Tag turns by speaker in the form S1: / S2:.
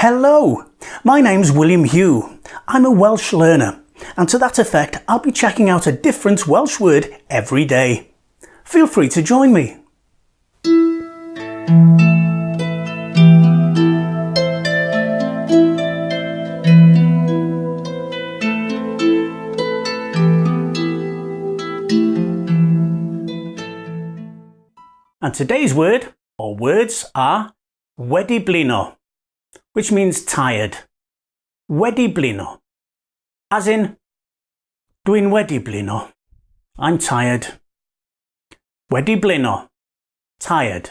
S1: Hello, my name's William Hugh. I'm a Welsh learner, and to that effect I'll be checking out a different Welsh word every day. Feel free to join me. And today's word or words are wedi blino, which means tired. Wedi blino, as in dwi'n wedi blino, I'm tired. Wedi blino, tired.